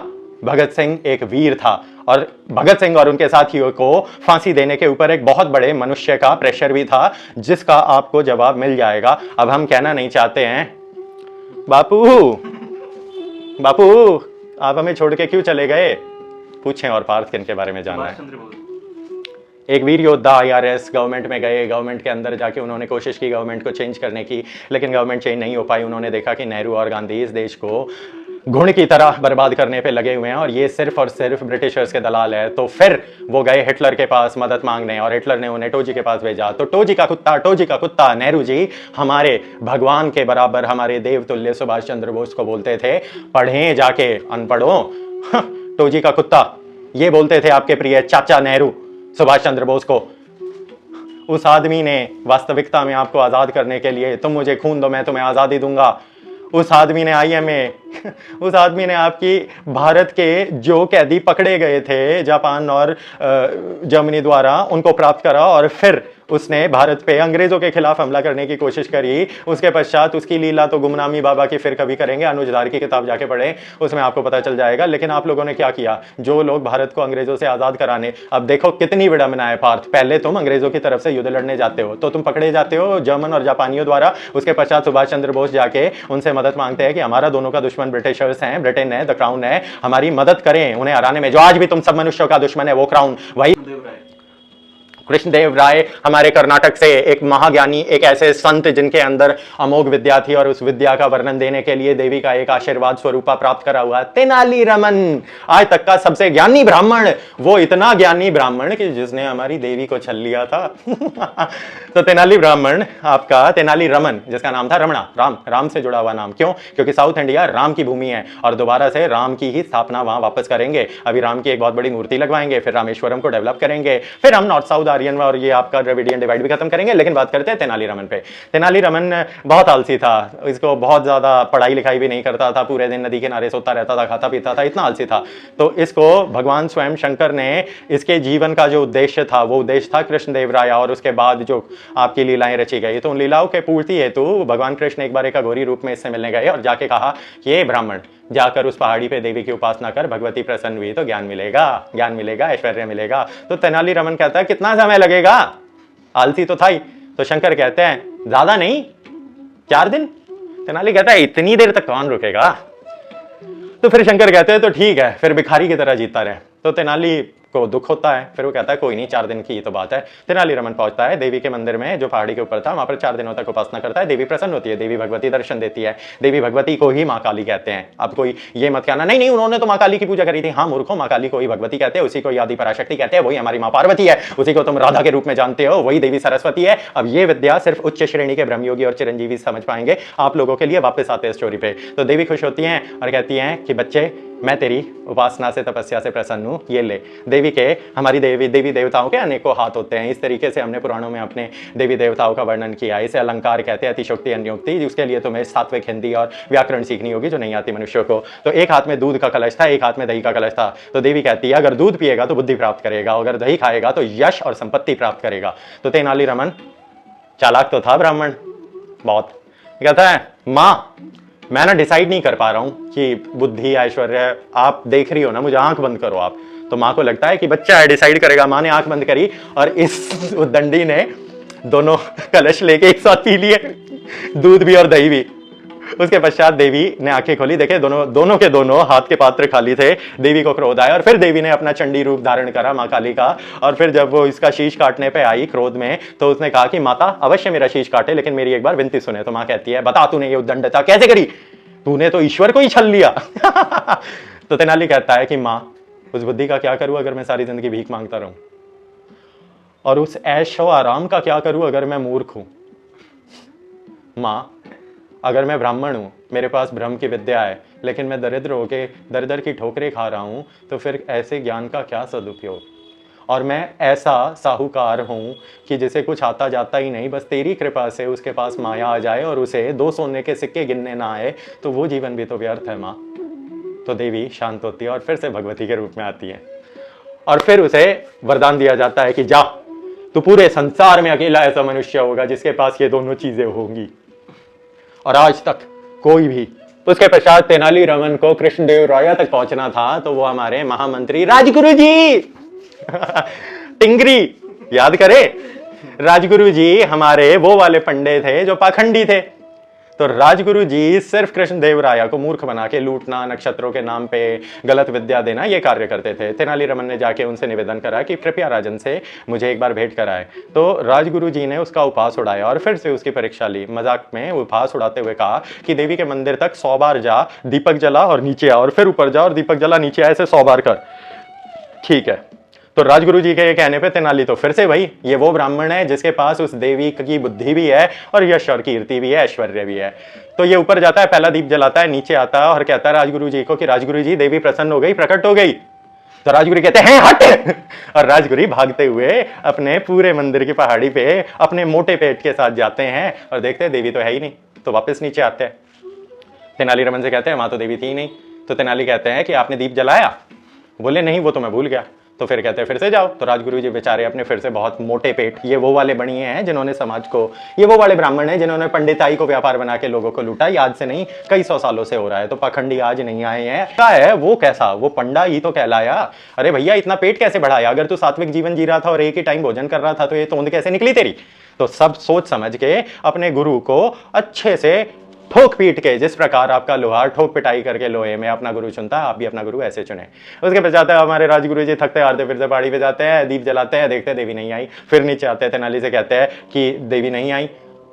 भगत सिंह एक वीर था, और भगत सिंह और उनके साथियों को फांसी देने के ऊपर एक बहुत बड़े मनुष्य का प्रेशर भी था, जिसका आपको जवाब मिल जाएगा। अब हम कहना नहीं चाहते हैं, बापू बापू आप हमें छोड़ के क्यों चले गए? पूछें और पार्थ किन के बारे में जानना है। एक वीर योद्धा IRS गवर्नमेंट में गए, गवर्नमेंट के अंदर जाके उन्होंने कोशिश की गवर्नमेंट को चेंज करने की, लेकिन गवर्नमेंट चेंज नहीं हो पाई। उन्होंने देखा कि नेहरू और गांधी इस देश को घुण की तरह बर्बाद करने पे लगे हुए हैं और ये सिर्फ और सिर्फ ब्रिटिशर्स के दलाल है। तो फिर वो गए हिटलर के पास मदद मांगने, और हिटलर ने उन्हें टोजी के पास भेजा। तो टोजी का कुत्ता नेहरू जी हमारे भगवान के बराबर, हमारे देवतुल्य सुभाष चंद्र बोस को बोलते थे, पढ़ें जाके अनपढ़ों। टोजी का कुत्ता ये बोलते थे आपके प्रिय चाचा नेहरू सुभाष चंद्र बोस को। उस आदमी ने वास्तविकता में आपको आजाद करने के लिए, तुम मुझे खून दो मैं तुम्हें आजादी दूंगा। उस आदमी ने IMA, उस आदमी ने आपकी भारत के जो कैदी पकड़े गए थे जापान और जर्मनी द्वारा, उनको प्राप्त करा, और फिर उसने भारत पे अंग्रेजों के खिलाफ हमला करने की कोशिश करी। उसके पश्चात उसकी लीला तो गुमनामी बाबा की फिर कभी करेंगे, अनुजदार की किताब जाके पढ़ें, उसमें आपको पता चल जाएगा। लेकिन आप लोगों ने क्या किया? जो लोग भारत को अंग्रेजों से आजाद कराने, अब देखो कितनी विडंबना है पार्थ। पहले तुम अंग्रेजों की तरफ से युद्ध लड़ने जाते हो तो तुम पकड़े जाते हो जर्मन और जापानियों द्वारा। उसके पश्चात सुभाष चंद्र बोस जाके उनसे मदद मांगते हैं कि हमारा दोनों का दुश्मन ब्रिटिशर्स हैं, ब्रिटेन है, द क्राउन है, हमारी मदद करें उन्हें हराने में। जो आज भी तुम सब मनुष्यों का दुश्मन है वो क्राउन, वही कृष्णदेव राय हमारे कर्नाटक से, एक महाज्ञानी, एक ऐसे संत जिनके अंदर अमोघ विद्या थी, और उस विद्या का वर्णन देने के लिए देवी का एक आशीर्वाद स्वरूपा प्राप्त करा हुआ तेनाली रमन, आज तक का सबसे ज्ञानी ब्राह्मण। वो इतना ज्ञानी ब्राह्मण कि जिसने हमारी देवी को छल लिया था। तो तेनाली ब्राह्मण आपका, तेनाली रमन, जिसका नाम था रमणा, राम से जुड़ा हुआ नाम। क्यों? क्योंकि साउथ इंडिया राम की भूमि है, और दोबारा से राम की ही स्थापना वहां वापस करेंगे। अभी राम की एक बहुत बड़ी मूर्ति लगवाएंगे, फिर रामेश्वरम को डेवलप करेंगे, फिर हम नॉर्थ साउथ आर्यन और ये आपका द्रविडियन डिवाइड भी खत्म करेंगे। लेकिन बात करते हैं तेनाली रमन पे। तेनाली रमन बहुत आलसी था, इसको बहुत ज्यादा पढ़ाई लिखाई भी नहीं करता था, पूरे दिन नदी किनारे सोता रहता था, खाता पीता था, इतना आलसी था। तो इसको भगवान स्वयं शंकर ने, इसके जीवन का जो उद्देश्य था वो उद्देश्य था कृष्णदेव राय, और उसके बाद जो आपकी लीलाएं रची गई, तो उन लीलाओं के पूर्ति हेतु भगवान कृष्ण एक बार एक अघोरी रूप में इससे मिलने गए और जाके कहा कि ये ब्राह्मण जाकर उस पहाड़ी पे देवी की उपासना कर, भगवती प्रसन्न हुई तो ज्ञान मिलेगा, ऐश्वर्य मिलेगा। तो तेनाली रमन कहता है कितना समय लगेगा? आलसी तो था ही। तो शंकर कहते हैं ज्यादा नहीं, 4 दिन। तेनाली कहता है इतनी देर तक कौन रुकेगा? तो फिर शंकर कहते हैं तो ठीक है, फिर भिखारी की तरह जीता रहे। तो तेनाली को दुख होता है, फिर वो कहता है कोई नहीं, 4 दिन की तो बात है। तेनाली रमन पहुंचता है देवी के मंदिर में जो पहाड़ी के ऊपर था, वहां पर 4 दिनों तक उपासना करता है। देवी प्रसन्न होती है, देवी भगवती दर्शन देती है। देवी भगवती को ही माँ काली कहते हैं। अब कोई ये मत कहना नहीं उन्होंने तो माँ काली की पूजा करी थी। हाँ मूर्खों, माँ काली को ही भगवती कहते हैं, उसी को आदि पराशक्ति कहते हैं, वही हमारी माँ पार्वती है, उसी को तुम राधा के रूप में जानते हो, वही देवी सरस्वती है। अब ये विद्या सिर्फ उच्च श्रेणी के ब्रह्मयोगी और चिरंजीवी समझ पाएंगे। आप लोगों के लिए वापस आते हैं स्टोरी पे। तो देवी खुश होती हैं और कहती हैं कि बच्चे मैं तेरी उपासना से, तपस्या से प्रसन्न हूँ, ये ले। देवी के, हमारी देवी देवताओं के अनेकों हाथ होते हैं। इस तरीके से हमने पुराणों में अपने देवी देवताओं का वर्णन किया। इसे अलंकार कहते हैं, अतिशोक्ति, अन्योक्ति। उसके लिए तुम्हें सात्विक हिंदी और व्याकरण सीखनी होगी जो नहीं आती मनुष्यों को। तो एक हाथ में दूध का कलश था, एक हाथ में दही का कलश था। तो देवी कहती है अगर दूध पिएगा तो बुद्धि प्राप्त करेगा, अगर दही खाएगा तो यश और संपत्ति प्राप्त करेगा। तो तेनाली रमन चालाक तो था ब्राह्मण बहुत। कहता है माँ मैं ना डिसाइड नहीं कर पा रहा हूं कि बुद्धि ऐश्वर्य, आप देख रही हो ना, मुझे आंख बंद करो आप। तो माँ को लगता है कि बच्चा है, डिसाइड करेगा। माँ ने आंख बंद करी और इस दंडी ने दोनों कलश लेके एक साथ पी लिए, दूध भी और दही भी। उसके पश्चात देवी ने आंखें खोली, देखे दोनों के दोनों हाथ के पात्र खाली थे। देवी को क्रोध आया और फिर देवी ने अपना चंडी रूप धारण करा, मां काली का। और फिर जब वो इसका शीश काटने पे आई क्रोध में, तो उसने कहा कि माता अवश्य मेरा शीश काटे, लेकिन मेरी एक बार विनती सुने। तो मां कहती है, बता तूने ये उद्दंडता कैसे करी, तूने तो ईश्वर को ही छल लिया। तो तेनाली कहता है कि मां, उस बुद्धि का क्या करूं अगर मैं सारी जिंदगी भीख मांगता रहूं, और उस ऐशो आराम का क्या करूं अगर मैं मूर्ख हूं। मां, अगर मैं ब्राह्मण हूं, मेरे पास ब्रह्म की विद्या है, लेकिन मैं दरिद्र होके दर दर की ठोकरें खा रहा हूं, तो फिर ऐसे ज्ञान का क्या सदुपयोग। और मैं ऐसा साहूकार हूं कि जिसे कुछ आता जाता ही नहीं, बस तेरी कृपा से उसके पास माया आ जाए और उसे 2 सोने के सिक्के गिनने ना आए, तो वो जीवन भी तो व्यर्थ है मां। तो देवी शांत होती है और फिर से भगवती के रूप में आती है, और फिर उसे वरदान दिया जाता है कि जा, तू पूरे संसार में अकेला ऐसा मनुष्य होगा जिसके पास ये दोनों चीजें होंगी। और आज तक कोई भी। उसके पश्चात तेनाली रमन को कृष्णदेव राय तक पहुंचना था, तो वो हमारे महामंत्री राजगुरु जी टिंगरी याद करे, राजगुरु जी हमारे वो वाले पंडे थे जो पाखंडी थे। तो राजगुरु जी सिर्फ कृष्णदेव राय को मूर्ख बना के लूटना, नक्षत्रों के नाम पे गलत विद्या देना, ये कार्य करते थे। तेनाली रमन ने जाके उनसे निवेदन करा कि कृपया राजन से मुझे एक बार भेंट कराए। तो राजगुरु जी ने उसका उपहास उड़ाया और फिर से उसकी परीक्षा ली। मजाक में उपहास उड़ाते हुए कहा कि देवी के मंदिर तक 100 बार जा, दीपक जला और नीचे आ, और फिर ऊपर जा और दीपक जला नीचे आ, ऐसे 100 बार कर। ठीक है। तो राजगुरु जी के कहने पे तेनाली तो फिर से भाई, ये वो ब्राह्मण है जिसके पास उस देवी की बुद्धि भी है और यश और कीर्ति भी है, ऐश्वर्य भी है। तो ये ऊपर जाता है, पहला दीप जलाता है, नीचे आता है और कहता है राजगुरु जी को कि राजगुरु जी, देवी प्रसन्न हो गई, प्रकट हो गई। तो राजगुरु कहते हैं हट और राजगुरु भागते हुए अपने पूरे मंदिर की पहाड़ी पे अपने मोटे पेट के साथ जाते हैं और देखते हैं देवी तो है ही नहीं। तो वापस नीचे आते हैं। तेनाली रमन से कहते हैं वहां तो देवी थी ही नहीं। तो तेनाली कहते हैं कि आपने दीप जलाया? बोले नहीं, वो तो मैं भूल गया। तो फिर कहते हैं फिर से जाओ। तो राजगुरु जी बेचारे अपने फिर से बहुत मोटे पेट, ये वो वाले बनिए हैं जिन्होंने समाज को, ये वो वाले ब्राह्मण हैं जिन्होंने पंडिताई को व्यापार बना के लोगों को लूटा। आज से नहीं, कई 100 सालों से हो रहा है। तो पाखंडी आज नहीं आए हैं। क्या है वो, कैसा वो पंडा ही तो कहलाया। अरे भैया, इतना पेट कैसे बढ़ाया? अगर तू सात्विक जीवन जी रहा था और एक ही टाइम भोजन कर रहा था, तो ये तोंद कैसे निकली तेरी? तो सब सोच समझ के अपने गुरु को अच्छे से ठोक पीट के, जिस प्रकार आपका लोहार ठोक पिटाई करके लोहे में अपना गुरु चुनता है, आप भी अपना गुरु ऐसे चुने। उसके पश्चात हमारे राजगुरु जी थकते हारते फिर से पहाड़ी पे जाते हैं, दीप जलाते हैं, देखते हैं देवी नहीं आई। फिर नीचे आते हैं, तेनाली से कहते हैं कि देवी नहीं आई।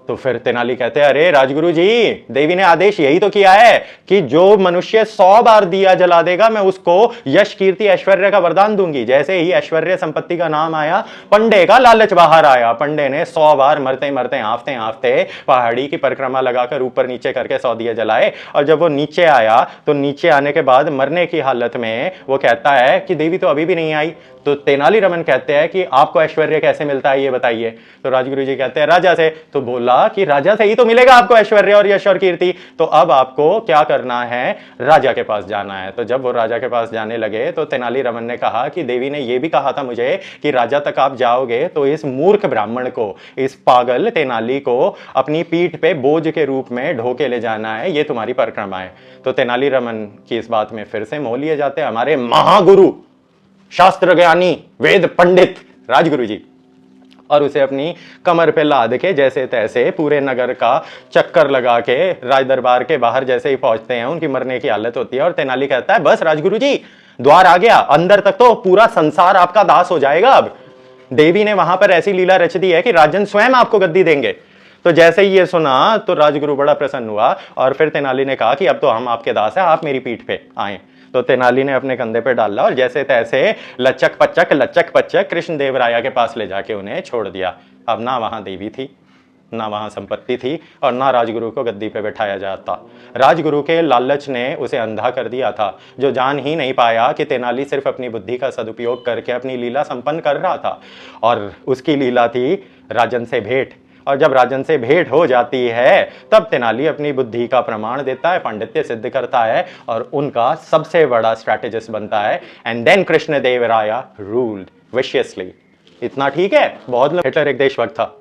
तो फिर तेनाली कहते हैं अरे राजगुरु जी, देवी ने आदेश यही तो किया है कि जो मनुष्य 100 बार दिया जला देगा, मैं उसको यश कीर्ति ऐश्वर्य का वरदान दूंगी। जैसे ही ऐश्वर्य संपत्ति का नाम आया, पंडे का लालच बाहर आया। पंडे ने 100 बार मरते मरते आफते आफते पहाड़ी की परिक्रमा लगाकर ऊपर नीचे करके 100 दिए जलाए। और जब वो नीचे आया, तो नीचे आने के बाद मरने की हालत में वो कहता है कि देवी तो अभी भी नहीं आई। तो तेनाली रमन कहते हैं कि आपको ऐश्वर्य कैसे मिलता है, ये बताइए। तो राजगुरु जी कहते हैं राजा से। तो बोला कि राजा से ही तो मिलेगा आपको ऐश्वर्य और यश और कीर्ति। तो अब आपको क्या करना है, राजा के पास जाना है। तो जब वो राजा के पास जाने लगे, तो तेनाली रमन ने कहा कि देवी ने यह भी कहा था मुझे कि राजा तक आप जाओगे तो इस मूर्ख ब्राह्मण को, इस पागल तेनाली को अपनी पीठ पे बोझ के रूप में ढोके ले जाना है, ये तुम्हारी परिक्रमा है। तो तेनाली रमन की इस बात में फिर से मोह लिए जाते हैं हमारे महागुरु, शास्त्र ज्ञानी, वेद पंडित राजगुरु जी, और उसे अपनी कमर पे लाद के जैसे तैसे पूरे नगर का चक्कर लगा के राज दरबार के बाहर जैसे ही पहुंचते हैं, उनकी मरने की हालत होती है। और तेनाली कहता है बस राजगुरु जी, द्वार आ गया, अंदर तक तो पूरा संसार आपका दास हो जाएगा। अब देवी ने वहां पर ऐसी लीला रच दी है कि राजन स्वयं आपको गद्दी देंगे। तो जैसे ही ये सुना, तो राजगुरु बड़ा प्रसन्न हुआ और फिर तेनाली ने कहा कि अब तो हम आपके दास हैं, आप मेरी पीठ पे आए। तो तेनाली ने अपने कंधे पे डाला और जैसे तैसे लचक पचक कृष्णदेव राय के पास ले जाके उन्हें छोड़ दिया। अब ना वहां देवी थी, ना वहां संपत्ति थी, और ना राजगुरु को गद्दी पे बैठाया जाता। राजगुरु के लालच ने उसे अंधा कर दिया था, जो जान ही नहीं पाया कि तेनाली सिर्फ अपनी बुद्धि का सदुपयोग करके अपनी लीला संपन्न कर रहा था। और उसकी लीला थी राजन से भेंट। और जब राजन से भेंट हो जाती है, तब तेनाली अपनी बुद्धि का प्रमाण देता है, पांडित्य सिद्ध करता है और उनका सबसे बड़ा स्ट्रैटेजिस्ट बनता है। And then Krishnadev Rai ruled viciously. इतना ठीक है, बहुत हिटलर एक देशभक्त था।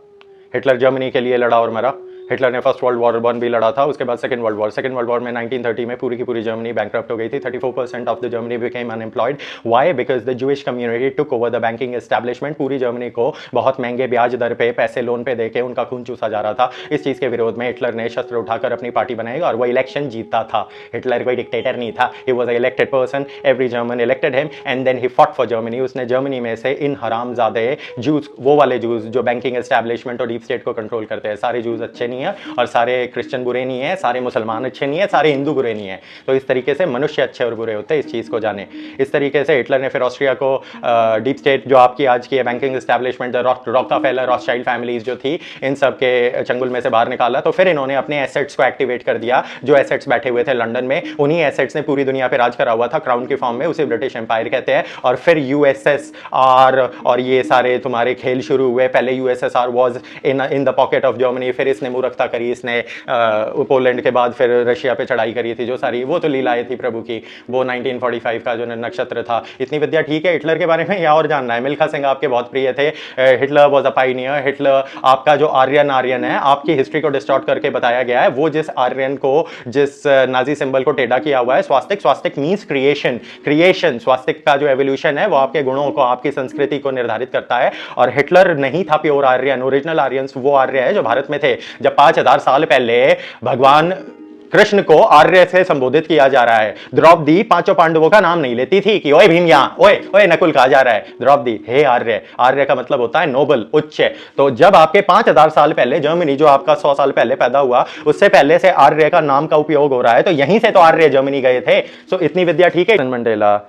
हिटलर जर्मनी के लिए लड़ा और मरा। हिटलर ने फर्स्ट वर्ल्ड वॉर 1 भी लड़ा था, उसके बाद सेकंड वर्ल्ड वॉर में 1930 में पूरी की पूरी जर्मनी बैंकरप्ट हो गई थी। 34% of the Germany became unemployed. Why? Because the Jewish community took over the banking establishment. पूरी जर्मनी को बहुत महंगे ब्याज दर पे पैसे लोन पे देके उनका खून चूसा जा रहा था। इस चीज के विरोध में हिटलर ने शस्त्र उठाकर अपनी पार्टी बनाएगा और वो इलेक्शन जीतता था। हिटलर कोई डिक्टेटर नहीं था, he was a elected person, every German elected him and then he fought for Germany. उसने जर्मनी में से इन हरामजादे जूस, वो वाले जूस जो बैंकिंग एस्टैब्लिशमेंट और डीप स्टेट को कंट्रोल करते हैं, सारे जूस अच्छे नहीं है और सारे क्रिश्चियन बुरे नहीं है, सारे मुसलमान अच्छे नहीं है, सारे हिंदू बुरे नहीं है। तो इस तरीके से मनुष्य अच्छे और बुरे होते हैं, इस चीज को जाने। इस तरीके से हिटलर ने फिर ऑस्ट्रिया को डीप स्टेट जो आपकी आज की बैंकिंग एस्टैब्लिशमेंट, रॉकफेलर, रॉथशाइल्ड फैमिलीज जो थी, इन सब के चंगुल में से बाहर निकाला। तो फिर इन्होंने अपने एसेट्स को एक्टिवेट कर दिया। जो एसेट्स बैठे हुए थे लंदन में, उन्हीं एसेट्स ने पूरी दुनिया पे राज करा हुआ था क्राउन के फॉर्म में, उसे ब्रिटिश एम्पायर कहते हैं। और फिर यूएसएसआर और ये सारे तुम्हारे खेल शुरू हुए। पहले USSR was in the pocket of Germany, फिर इसने मूर्खता करी, इसने पोलैंड के बाद फिर रशिया पे चढ़ाई करी थी, जो सारी वो तो लीलाएं थी प्रभु की। वो 1945 का जो नक्षत्र था। इतनी विद्या ठीक है। हिटलर के बारे में या और जानना है? मिल्खा सिंह आपके बहुत प्रिय थे। Hitler was a Pioneer. Hitler आपका जो आर्यन है, आपकी हिस्ट्री को डिस्टॉर्ट करके बताया गया है। वो जिस आर्यन को, जिस नाजी सिंबल को टेढ़ा किया हुआ है, स्वास्तिक मींस क्रिएशन। स्वास्तिक का जो एवोल्यूशन है वो आपके गुणों को, आपकी संस्कृति को निर्धारित करता है। और हिटलर नहीं था प्योर आर्यन। ओरिजिनल आर्यंस वो आर्य है जो भारत में थे। जब 5000 साल पहले भगवान कृष्ण को आर्य से संबोधित किया जा रहा है। द्रौपदी पांचों पांडवों का नाम नहीं लेती थी कि ओए भीम यहाँ, ओए नकुल कहा जा रहा है। द्रौपदी हे आर्य। आर्य का मतलब होता है नोबल, उच्च। तो जब आपके 5000 साल पहले जर्मनी, जो आपका 100 साल पहले पैदा हुआ, उससे पहले से आर्य का नाम का उपयोग हो रहा है। तो यहीं से तो आर्य जर्मनी गए थे। सो इतनी विद्या ठीक है। Mandela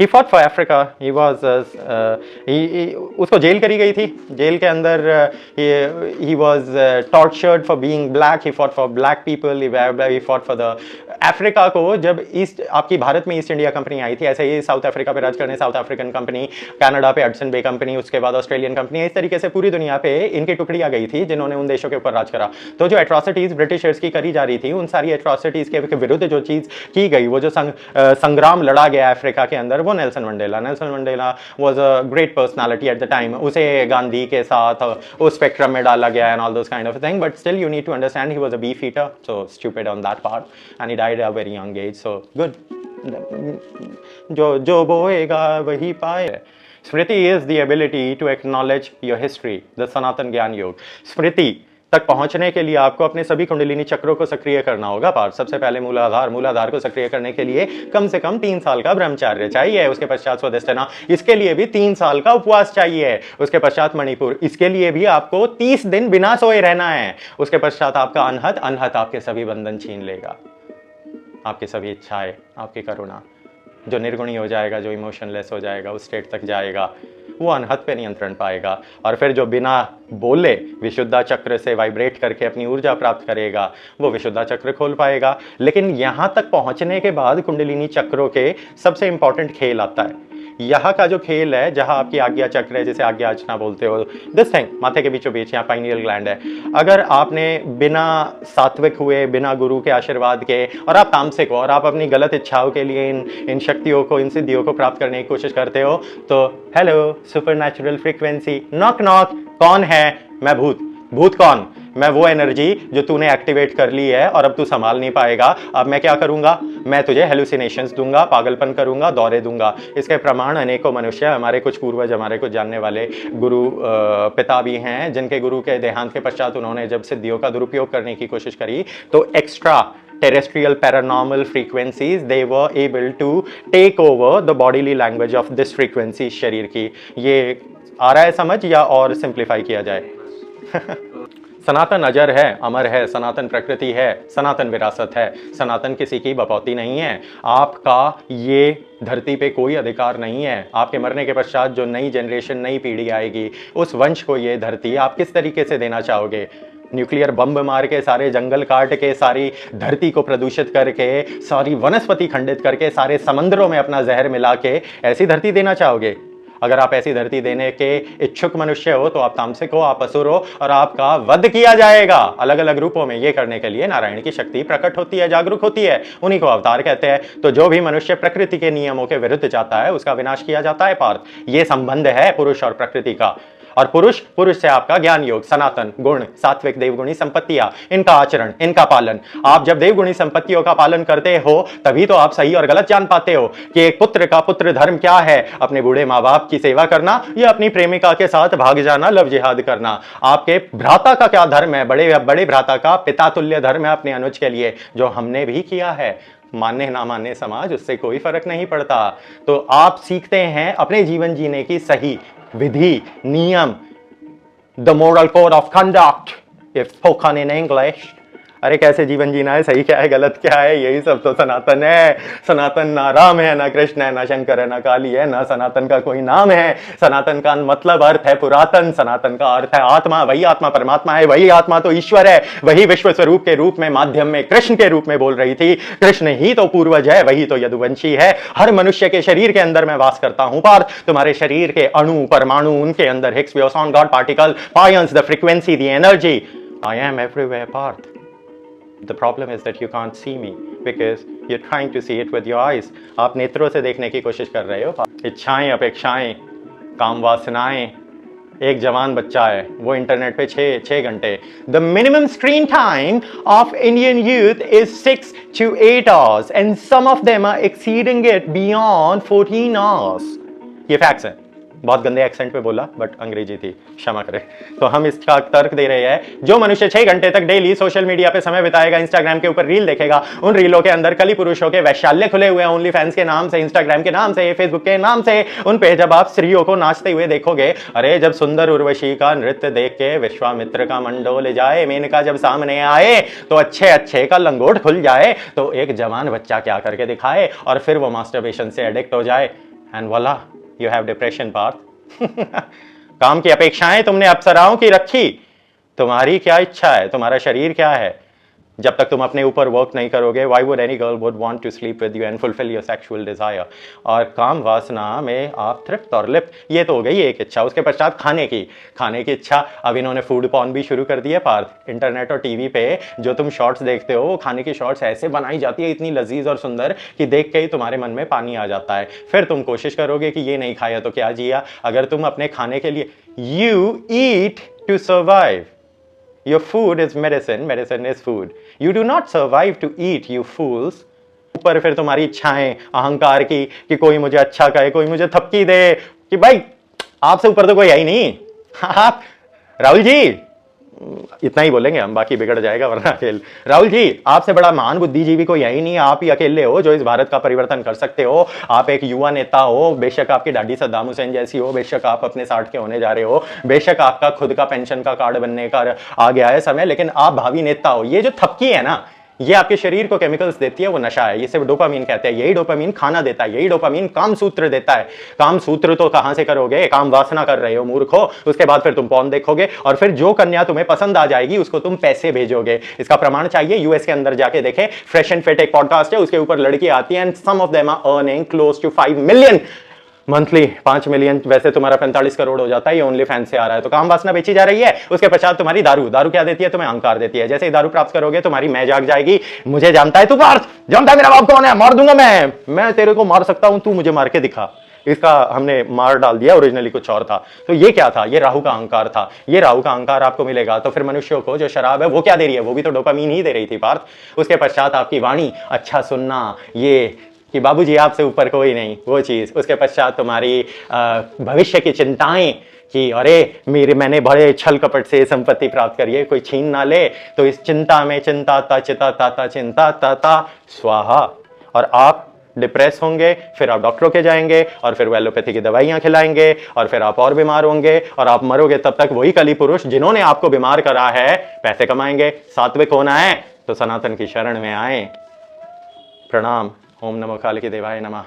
He fought for Africa. He was उसको जेल करी गई थी। जेल के अंदर he was tortured for being black. He fought for black people. He fought for the Africa को। जब ईस्ट आपकी भारत में ईस्ट इंडिया कंपनी आई थी, ऐसे ही साउथ अफ्रीका पे राज करने साउथ अफ्रीकन कंपनी, कनाडा पे हडसन बे कंपनी, उसके बाद ऑस्ट्रेलियन कंपनी, इस तरीके से पूरी दुनिया पे इनकी टुकड़ियां गई थी जिन्होंने उन देशों के ऊपर राज करा। तो जो एट्रॉसिटीज ब्रिटिशर्स की करी जा रही थी, उन सारी एट्रॉसिटीज के विरुद्ध जो चीज की गई, वो जो संग्राम लड़ा गया अफ्रीका के अंदर, वो Nelson Mandela was a great personality at the time. उसे गांधी के साथ उस स्पेक्ट्रम में डाला गया and all those kind of thing, but still you need to understand he was a beef eater, so stupid on that part and he died at a very young age, so good. जो बोएगा वही पाए। Smriti is the ability to acknowledge your history, the Sanatan ज्ञान योग। स्मृति तक पहुंचने के लिए आपको अपने सभी कुंडलिनी चक्रों को सक्रिय करना होगा। पार्थ, सबसे पहले मूलाधार को सक्रिय करने के लिए कम से कम 3 साल का ब्रह्मचर्य चाहिए। उसके पश्चात स्वधिष्ठिना, इसके लिए भी 3 साल का उपवास चाहिए। उसके पश्चात मणिपुर, इसके लिए भी आपको 30 दिन बिना सोए रहना है। उसके पश्चात आपका अनहत आपके सभी बंधन छीन लेगा, आपकी सभी इच्छाएं, आपकी करुणा। जो निर्गुणी हो जाएगा, जो इमोशनलेस हो जाएगा, उस स्टेट तक जाएगा, वो अनहत पे नियंत्रण पाएगा। और फिर जो बिना बोले विशुद्धा चक्र से वाइब्रेट करके अपनी ऊर्जा प्राप्त करेगा, वो विशुद्धा चक्र खोल पाएगा। लेकिन यहां तक पहुंचने के बाद कुंडलिनी चक्रों के सबसे इंपॉर्टेंट खेल आता है। यहाँ का जो खेल है, जहां आपकी आज्ञा चक्र है, जिसे आज्ञा अर्चना बोलते हो, दिस थिंग माथे के बीचों बीच यहाँ पाइनियल ग्लैंड है। अगर आपने बिना सात्विक हुए, बिना गुरु के आशीर्वाद के, और आप तामसिक हो और आप अपनी गलत इच्छाओं के लिए इन शक्तियों को, इन सिद्धियों को प्राप्त करने की कोशिश करते हो, तो hello supernatural frequency, knock knock, कौन है? मैं भूत कौन? मैं वो एनर्जी जो तूने एक्टिवेट कर ली है और अब तू संभाल नहीं पाएगा। अब मैं क्या करूंगा? मैं तुझे हेलुसिनेशंस दूंगा, पागलपन करूंगा, दौरे दूंगा। इसके प्रमाण अनेकों मनुष्य, हमारे कुछ पूर्वज, हमारे कुछ जानने वाले गुरु पिता भी हैं, जिनके गुरु के देहांत के पश्चात उन्होंने जब सिद्धियों का दुरुपयोग करने की कोशिश करी, तो extra terrestrial paranormal frequencies, they were able to take over the bodily language of this frequency शरीर की। ये आ रहा है समझ, या और सिंप्लीफाई किया जाए? सनातन अजर है, अमर है, सनातन प्रकृति है, सनातन विरासत है, सनातन किसी की बपौती नहीं है। आपका ये धरती पे कोई अधिकार नहीं है। आपके मरने के पश्चात जो नई जनरेशन, नई पीढ़ी आएगी, उस वंश को ये धरती आप किस तरीके से देना चाहोगे? न्यूक्लियर बम मार के, सारे जंगल काट के, सारी धरती को प्रदूषित करके, सारी वनस्पति खंडित करके, सारे समंदरों में अपना जहर मिला के ऐसी धरती देना चाहोगे? अगर आप ऐसी धरती देने के इच्छुक मनुष्य हो, तो आप तामसिक हो, आप असुर हो, और आपका वध किया जाएगा अलग अलग रूपों में। ये करने के लिए नारायण की शक्ति प्रकट होती है, जागरूक होती है, उन्हीं को अवतार कहते हैं। तो जो भी मनुष्य प्रकृति के नियमों के विरुद्ध जाता है, उसका विनाश किया जाता है। पार्थ, ये संबंध है पुरुष और प्रकृति का। और पुरुष से आपका ज्ञान योग, सनातन, गुण, सात्विक, देवगुणी संपत्तियां, इनका आचरण, इनका पालन। आप जब देवगुणी संपत्तियों का पालन करते हो तभी तो आप सही और गलत जान पाते हो कि एक पुत्र का पुत्र धर्म क्या है, अपने बूढ़े माँ बाप की सेवा करना या अपनी प्रेमिका के साथ भाग जाना, लव जिहाद करना। आपके भ्राता का क्या धर्म है, बड़े भ्राता का पिता तुल्य धर्म है अपने अनुज के लिए, जो हमने भी किया है। मानने ना मानने समाज, उससे कोई फर्क नहीं पड़ता। तो आप सीखते हैं अपने जीवन जीने की सही विधि, नियम, the moral code of conduct if spoken in English. अरे कैसे जीवन जीना है, सही क्या है, गलत क्या है, यही सब तो सनातन है। सनातन ना राम है, ना कृष्ण है, ना शंकर है, ना काली है, ना सनातन का कोई नाम है। सनातन का मतलब अर्थ है पुरातन, सनातन का अर्थ है आत्मा। वही आत्मा परमात्मा है, वही आत्मा तो ईश्वर है। वही विश्व स्वरूप के रूप में माध्यम में कृष्ण के रूप में बोल रही थी। कृष्ण ही तो पूर्वज है, वही तो यदुवंशी है। हर मनुष्य के शरीर के अंदर मैं वास करता हूं पार्थ। तुम्हारे शरीर के अणु, परमाणु, उनके अंदर Higgs boson, God particle, pions, the frequency, the energy, I am everywhere Parth. The problem is that you can't see me because you're trying to see it with your eyes. आप नेत्रों से देखने की कोशिश कर रहे हो। इच्छाएं, अपेक्षाएं, काम वासनाएं। एक जवान बच्चा है, वो इंटरनेट पे 6 घंटे। The minimum screen time of Indian youth is 6 to 8 hours and some of them are exceeding it beyond 14 hours. ये फैक्ट्स हैं। बहुत गंदे एक्सेंट पे बोला, बट अंग्रेजी थी, क्षमा करें। तो हम इसका तर्क दे रहे हैं, जो मनुष्य 6 घंटे तक डेली सोशल मीडिया पे समय बिताएगा, इंस्टाग्राम के ऊपर रील देखेगा, उन रीलों के अंदर कली पुरुषों के वैशाल्य खुले हुए हैं, ओनली फैंस के नाम से, इंस्टाग्राम के नाम से, फेसबुक के नाम से। उन पे जब आप स्त्रियों को नाचते हुए देखोगे, अरे जब सुंदर उर्वशी का नृत्य देख के विश्वामित्र का मंडोल जाए, मेनका जब सामने आए तो अच्छे का लंगोट खुल जाए, तो एक जवान बच्चा क्या करके दिखाए और फिर वो मास्टरबेशन से एडिक्ट हो जाए, and voila you have depression Parth. काम की अपेक्षाएं तुमने अप्सराओं की रखी, तुम्हारी क्या इच्छा है, तुम्हारा शरीर क्या है। जब तक तुम अपने ऊपर वर्क नहीं करोगे, why would any girl would want to sleep with you and fulfill your sexual desire। और काम वासना में आप तृप्त और लिप्त, ये तो हो गई एक इच्छा। उसके पश्चात खाने की इच्छा। अब इन्होंने फूड पॉर्न भी शुरू कर दी है पार्थ। इंटरनेट और टीवी पे जो तुम शॉर्ट्स देखते हो, वो खाने की शॉर्ट्स ऐसे बनाई जाती है, इतनी लजीज और सुंदर कि देख के ही तुम्हारे मन में पानी आ जाता है। फिर तुम कोशिश करोगे कि ये नहीं खाया तो क्या जिया। अगर तुम अपने खाने के लिए, you eat to survive। Your food is medicine, medicine is food. You do not survive to eat, you fools। ऊपर फिर तुम्हारी इच्छाएं अहंकार की कि कोई मुझे अच्छा कहे, कोई मुझे थपकी दे, कि भाई आपसे ऊपर तो कोई है ही नहीं। आप राहुल जी, इतना ही बोलेंगे हम, बाकी बिगड़ जाएगा वरना खेल। राहुल जी, आपसे बड़ा महान बुद्धिजीवी कोई है ही नहीं, आप ही अकेले हो जो इस भारत का परिवर्तन कर सकते हो। आप एक युवा नेता हो, बेशक आपकी दाढ़ी सद्दाम हुसैन जैसी हो, बेशक आप अपने 60 के होने जा रहे हो, बेशक आपका खुद का पेंशन का कार्ड बनने का आ गया है समय, लेकिन आप भावी नेता हो। ये जो थपकी है ना, ये आपके शरीर को केमिकल्स देती है, वो नशा है, ये सिर्फ डोपामीन कहते हैं। यही डोपामीन खाना देता है, यही डोपामीन काम सूत्र देता है। काम सूत्र तो कहां से करोगे, काम वासना कर रहे हो मूर्खो। उसके बाद फिर तुम पॉर्न देखोगे और फिर जो कन्या तुम्हें पसंद आ जाएगी उसको तुम पैसे भेजोगे। इसका प्रमाण चाहिए, यूएस के अंदर जाके देखे, फ्रेश एंड फिट एक पॉडकास्ट है, उसके ऊपर लड़की आती है and some of them are earning close to 5 million monthly. 5 million वैसे तुम्हारा 45 करोड़ हो जाता है, ये ओनली फैन से आ रहा है। तो काम वासना बेची जा रही है। उसके पश्चात तुम्हारी दारू क्या देती है, तुम्हें अहंकार देती है। जैसे ही दारू प्राप्त करोगे तुम्हारी मैं जाग जाएगी, मुझे जानता है तू पार्थ, जानता है मेरा बाप कौन है, मार दूंगा मैं तेरे को मार सकता हूं, तू मुझे मार के दिखा। इसका हमने मार डाल दिया, ओरिजिनली कुछ और था। तो ये क्या था, ये राहु का अहंकार था। ये राहु का अहंकार आपको मिलेगा तो फिर मनुष्यों को जो शराब है वो क्या दे रही है, वो भी तो डोपामीन ही दे रही थी पार्थ। उसके पश्चात आपकी वाणी, अच्छा सुनना, ये कि बाबूजी आपसे ऊपर कोई नहीं, वो चीज। उसके पश्चात तुम्हारी भविष्य की चिंताएं कि अरे मैंने बड़े छल कपट से संपत्ति प्राप्त करी है, कोई छीन ना ले। तो इस चिंता में चिंता ता स्वाहा। और आप डिप्रेस होंगे, फिर आप डॉक्टरों के जाएंगे और फिर एलोपैथी की दवाइयां खिलाएंगे और फिर आप और बीमार होंगे और आप मरोगे। तब तक वही कली पुरुष जिन्होंने आपको बीमार करा है पैसे कमाएंगे। सात्विक होना है तो सनातन की शरण में आए। प्रणाम। ओम नमो काल की देवाय नमः।